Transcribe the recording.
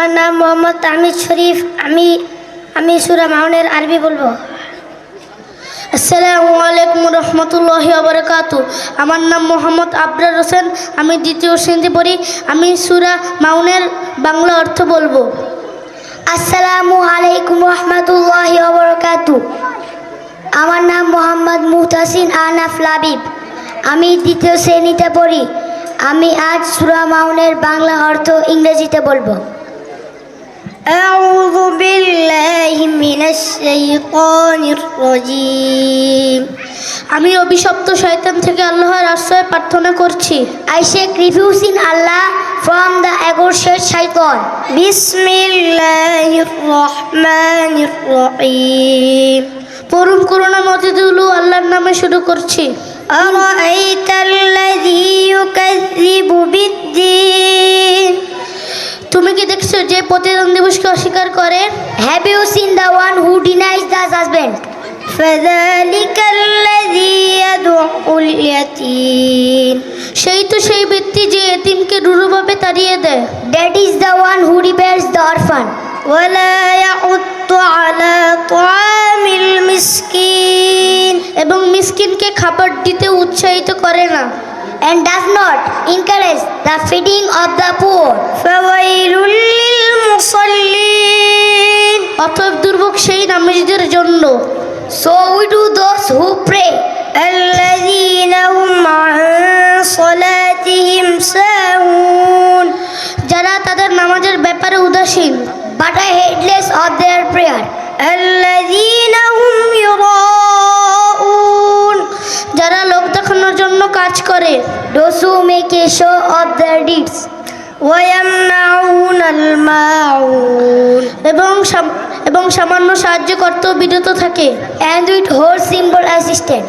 আমার নাম মোহাম্মদ তাহমিদ শরীফ। আমি সূরা মাউনের আরবি বলবো। আসসালামু আলাইকুম রহমতুল্লাহি ওয়া বারাকাতুহু। আমার নাম মোহাম্মদ আবরার হোসেন। আমি দ্বিতীয় শ্রেণীতে পড়ি। আমি সূরা মাউনের বাংলা অর্থ বলবো। আসসালামু আলাইকুম রহমতুল্লাহি ওয়া বারাকাতুহু। আমার নাম মোহাম্মদ মুহতাসিন আনাফ লাবিব। আমি দ্বিতীয় শ্রেণীতে পড়ি। আমি আজ সূরা মাউনের বাংলা অর্থ ইংরেজিতে বলবো। আউযু বিল্লাহি মিনাশ শাইতানির রাজীম। আমি অভিশপ্ত শয়তান থেকে আল্লাহর আশ্রয় প্রার্থনা করছি। I seek refuge in Allah from the accursed shaitan. বিসমিল্লাহির রহমানির রহিম। পরম করুণাময় আল্লাহর নামে শুরু করছি। আরাআইতাল্লাযী ইউকাযযিবু বিদ্দীন। তুমি কি দেখছো যে প্রতিদান দিবসকে অস্বীকার করে? Have you seen the one who denies the judgment? ফাযালিকাল্লাযী ইয়াদউল ইয়াতীম। সেই ব্যক্তি যে এতিমকে রূঢ়ভাবে তাড়িয়ে দেয়। That is the one who repairs the orphan. ওয়ালা ইয়াউদ্দু আলা তাআমিল মিসকিন। এবং মিসকিনকে খাবার দিতে উৎসাহিত করে না। And does not encourage the feeding of the poor. ফাওয়াইলুল লিল মুসাল্লিন। অতএব দুর্ভোগ সেই নামাজীদের জন্য। So we do those who pray. আল্লাযীনা হুম আন সালাতিহিম সাহুন। যারা তাদের নামাজের ব্যাপারে উদাসীন। But are heedless of their prayer. আল্লাযীনা হুম ইউরাউন। যারা লোক দেখানোর জন্য কাজ করে। Those who make a show of their deeds. ওয়ায়ামনাউনাল মাউন। এবং সামান্য সাহায্য করতেও বিরত থাকে। And with whole simple assistant.